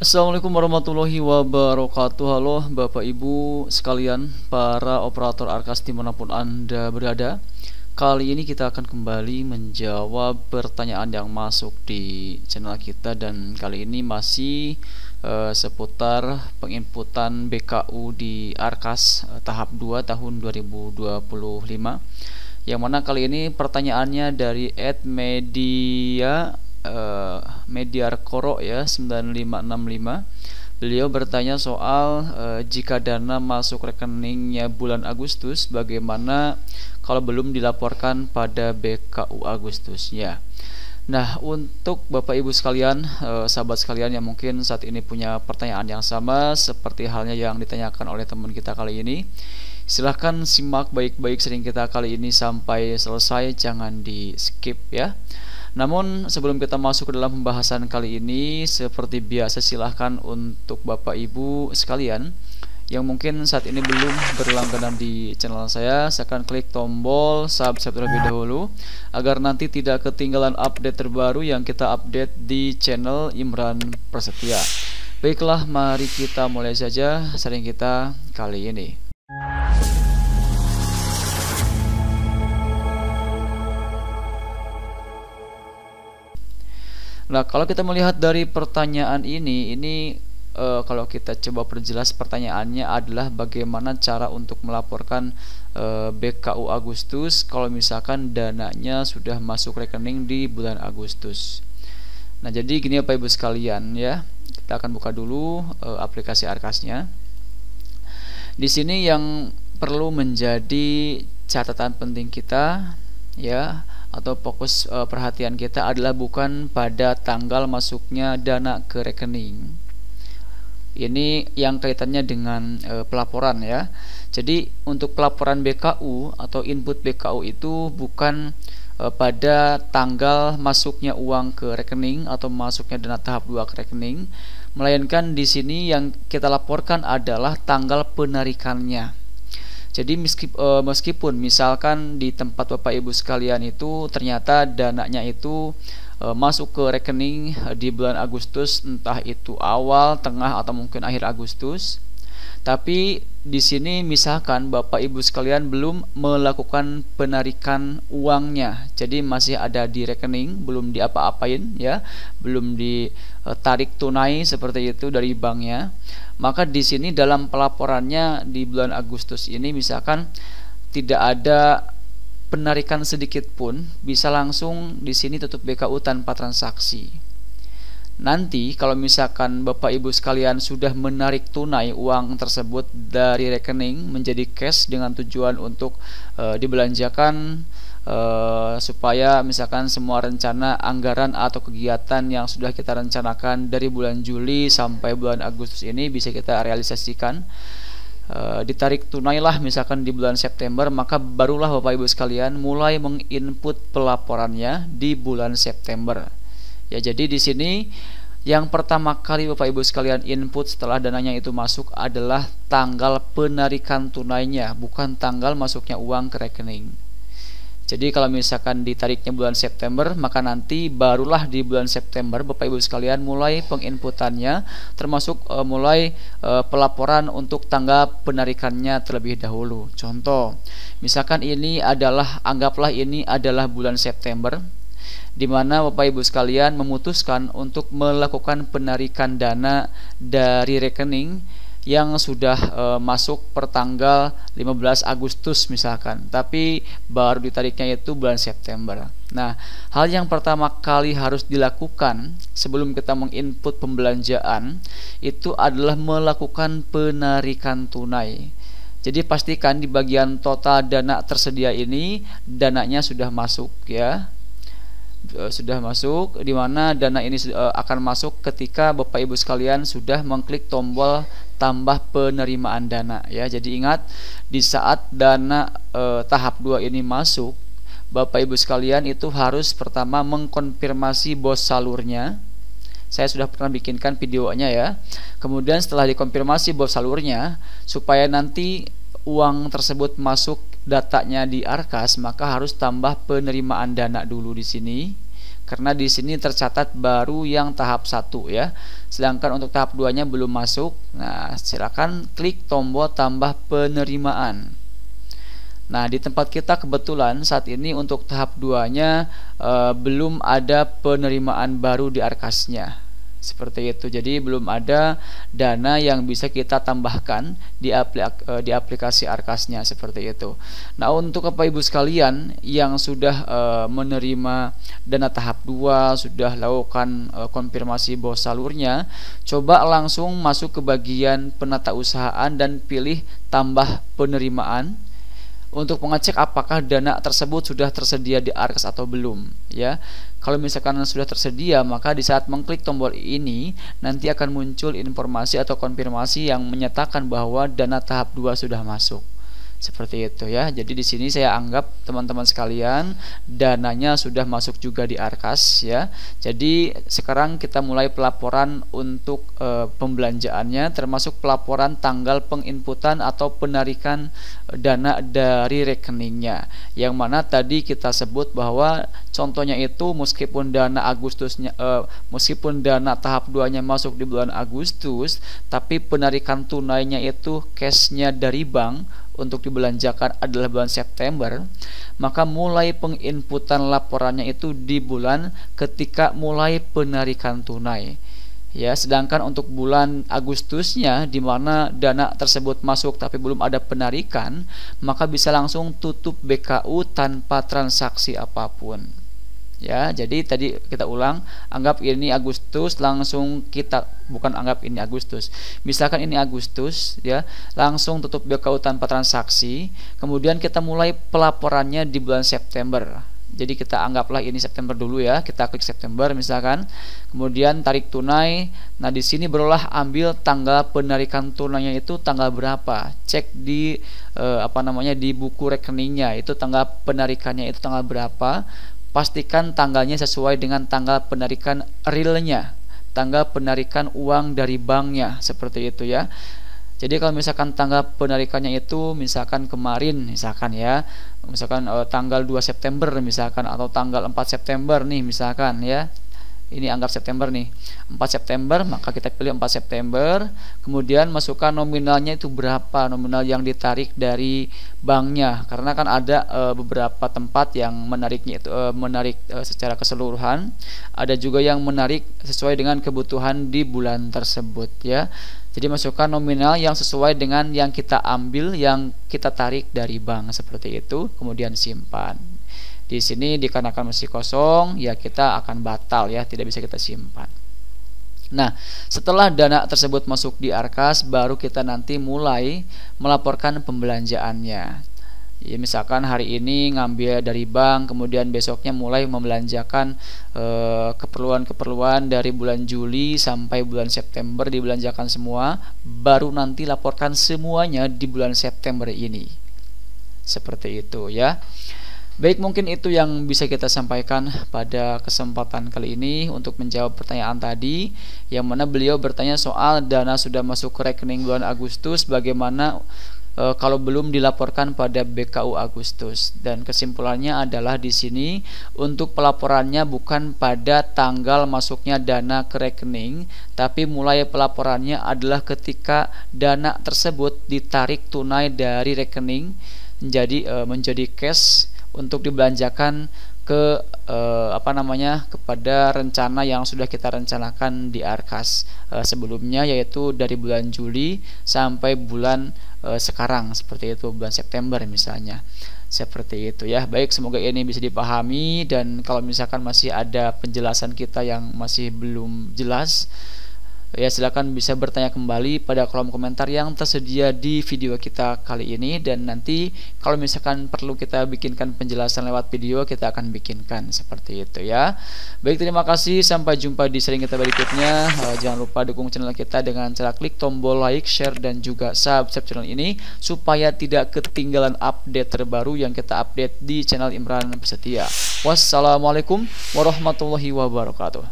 Assalamualaikum warahmatullahi wabarakatuh. Halo Bapak Ibu sekalian, para operator Arkas dimanapun Anda berada. Kali ini kita akan kembali menjawab pertanyaan yang masuk di channel kita, dan kali ini masih seputar penginputan BKU di Arkas tahap 2 tahun 2025. Yang mana kali ini pertanyaannya dari Mediarkoro ya 9565. Beliau bertanya soal jika dana masuk rekeningnya bulan Agustus, bagaimana kalau belum dilaporkan pada BKU Agustusnya. Nah, untuk Bapak Ibu sekalian, sahabat sekalian yang mungkin saat ini punya pertanyaan yang sama seperti halnya yang ditanyakan oleh teman kita kali ini, silahkan simak baik-baik sering kita kali ini sampai selesai, jangan di skip ya. Namun sebelum kita masuk ke dalam pembahasan kali ini, seperti biasa silahkan untuk Bapak Ibu sekalian yang mungkin saat ini belum berlangganan di channel saya akan klik tombol subscribe terlebih dahulu agar nanti tidak ketinggalan update terbaru yang kita update di channel Imran Prasetya. Baiklah, mari kita mulai saja sharing kita kali ini. Nah, kalau kita melihat dari pertanyaan ini kalau kita coba perjelas, pertanyaannya adalah bagaimana cara untuk melaporkan BKU Agustus kalau misalkan dananya sudah masuk rekening di bulan Agustus. Nah, jadi gini Bapak Ibu sekalian ya, kita akan buka dulu aplikasi Arkasnya. Di sini yang perlu menjadi catatan penting kita ya, atau fokus perhatian kita adalah bukan pada tanggal masuknya dana ke rekening. Ini yang kaitannya dengan pelaporan ya. Jadi untuk pelaporan BKU atau input BKU itu bukan pada tanggal masuknya uang ke rekening atau masuknya dana tahap 2 ke rekening, melainkan di sini yang kita laporkan adalah tanggal penarikannya. Jadi meskipun misalkan di tempat Bapak Ibu sekalian itu ternyata dananya itu masuk ke rekening di bulan Agustus, entah itu awal, tengah atau mungkin akhir Agustus, tapi di sini misalkan Bapak Ibu sekalian belum melakukan penarikan uangnya, jadi masih ada di rekening, belum diapa-apain ya, belum ditarik tunai seperti itu dari banknya, maka di sini dalam pelaporannya di bulan Agustus ini misalkan tidak ada penarikan sedikit pun, bisa langsung di sini tutup BKU tanpa transaksi. Nanti kalau misalkan Bapak Ibu sekalian sudah menarik tunai uang tersebut dari rekening menjadi cash dengan tujuan untuk dibelanjakan supaya misalkan semua rencana anggaran atau kegiatan yang sudah kita rencanakan dari bulan Juli sampai bulan Agustus ini bisa kita realisasikan, ditarik tunailah misalkan di bulan September, maka barulah Bapak Ibu sekalian mulai menginput pelaporannya di bulan September. Ya, jadi di sini yang pertama kali Bapak Ibu sekalian input setelah dananya itu masuk adalah tanggal penarikan tunainya, bukan tanggal masuknya uang ke rekening. Jadi kalau misalkan ditariknya bulan September, maka nanti barulah di bulan September Bapak Ibu sekalian mulai penginputannya, termasuk mulai pelaporan untuk tanggal penarikannya terlebih dahulu. Contoh, misalkan ini adalah, anggaplah ini adalah bulan September, di mana Bapak Ibu sekalian memutuskan untuk melakukan penarikan dana dari rekening yang sudah masuk per tanggal 15 Agustus misalkan, tapi baru ditariknya itu bulan September. Nah, hal yang pertama kali harus dilakukan sebelum kita menginput pembelanjaan itu adalah melakukan penarikan tunai. Jadi pastikan di bagian total dana tersedia ini dananya sudah masuk ya. Sudah masuk, di mana dana ini akan masuk ketika Bapak Ibu sekalian sudah mengklik tombol tambah penerimaan dana ya. Jadi ingat, di saat dana tahap 2 ini masuk, Bapak Ibu sekalian itu harus pertama mengkonfirmasi bos salurnya. Saya sudah pernah bikinkan videonya ya. Kemudian setelah dikonfirmasi bos salurnya, supaya nanti uang tersebut masuk datanya di Arkas, maka harus tambah penerimaan dana dulu di sini. karena di sini tercatat baru yang tahap 1 ya. Sedangkan untuk tahap 2-nya belum masuk. Nah, silakan klik tombol tambah penerimaan. Nah, di tempat kita kebetulan saat ini untuk tahap 2-nya belum ada penerimaan baru di Arkas-nya. Seperti itu. Jadi belum ada dana yang bisa kita tambahkan di aplikasi Arkas-nya seperti itu. Nah, untuk Bapak Ibu sekalian yang sudah menerima dana tahap 2, sudah lakukan konfirmasi bahwa salurnya, coba langsung masuk ke bagian penatausahaan dan pilih tambah penerimaan untuk mengecek apakah dana tersebut sudah tersedia di Arkas atau belum ya. Kalau misalkan sudah tersedia, maka di saat mengklik tombol ini nanti akan muncul informasi atau konfirmasi yang menyatakan bahwa dana tahap 2 sudah masuk. Seperti itu ya. Jadi di sini saya anggap teman-teman sekalian dananya sudah masuk juga di Arkas ya. Jadi sekarang kita mulai pelaporan untuk pembelanjaannya, termasuk pelaporan tanggal penginputan atau penarikan dana dari rekeningnya. Yang mana tadi kita sebut bahwa contohnya itu meskipun dana Agustusnya meskipun dana tahap 2-nya masuk di bulan Agustus, tapi penarikan tunainya itu cashnya dari bank untuk dibelanjakan adalah bulan September, maka mulai penginputan laporannya itu di bulan ketika mulai penarikan tunai ya. Sedangkan untuk bulan Agustusnya di mana dana tersebut masuk tapi belum ada penarikan, maka bisa langsung tutup BKU tanpa transaksi apapun ya. Jadi tadi kita ulang, anggap ini Agustus, langsung kita bukan anggap ini Agustus, misalkan ini Agustus ya, langsung tutup BKU tanpa transaksi. Kemudian kita mulai pelaporannya di bulan September. Jadi kita anggaplah ini September dulu ya, kita klik September misalkan, kemudian tarik tunai. Nah, di sini berulah ambil tanggal penarikan tunainya itu tanggal berapa, cek di di buku rekeningnya itu tanggal penarikannya itu tanggal berapa. Pastikan tanggalnya sesuai dengan tanggal penarikan realnya, tanggal penarikan uang dari banknya, seperti itu ya. Jadi kalau misalkan tanggal penarikannya itu misalkan kemarin misalkan ya, misalkan tanggal 2 September misalkan, atau tanggal 4 September nih misalkan ya, ini anggap September nih, 4 September, maka kita pilih 4 September, kemudian masukkan nominalnya itu berapa, nominal yang ditarik dari banknya, karena kan ada beberapa tempat yang menariknya itu menarik secara keseluruhan, ada juga yang menarik sesuai dengan kebutuhan di bulan tersebut ya. Jadi masukkan nominal yang sesuai dengan yang kita ambil, yang kita tarik dari bank, seperti itu, kemudian simpan. Di sini dikarenakan masih kosong ya, kita akan batal ya, tidak bisa kita simpan. Nah, setelah dana tersebut masuk di Arkas, baru kita nanti mulai melaporkan pembelanjaannya ya. Misalkan hari ini ngambil dari bank, kemudian besoknya mulai membelanjakan keperluan-keperluan dari bulan Juli sampai bulan September dibelanjakan semua, baru nanti laporkan semuanya di bulan September ini. Seperti itu ya. Baik, mungkin itu yang bisa kita sampaikan pada kesempatan kali ini untuk menjawab pertanyaan tadi, yang mana beliau bertanya soal dana sudah masuk ke rekening bulan Agustus, bagaimana kalau belum dilaporkan pada BKU Agustus. Dan kesimpulannya adalah di sini untuk pelaporannya bukan pada tanggal masuknya dana ke rekening, tapi mulai pelaporannya adalah ketika dana tersebut ditarik tunai dari rekening menjadi cash untuk dibelanjakan ke kepada rencana yang sudah kita rencanakan di Arkas sebelumnya, yaitu dari bulan Juli sampai bulan sekarang, seperti itu, bulan September misalnya, seperti itu ya. Baik, semoga ini bisa dipahami, dan kalau misalkan masih ada penjelasan kita yang masih belum jelas ya, silakan bisa bertanya kembali pada kolom komentar yang tersedia di video kita kali ini, dan nanti kalau misalkan perlu kita bikinkan penjelasan lewat video, kita akan bikinkan, seperti itu ya. Baik, terima kasih, sampai jumpa di sharing kita berikutnya. Jangan lupa dukung channel kita dengan cara klik tombol like, share, dan juga subscribe channel ini supaya tidak ketinggalan update terbaru yang kita update di channel Imran Prasetya. Wassalamualaikum warahmatullahi wabarakatuh.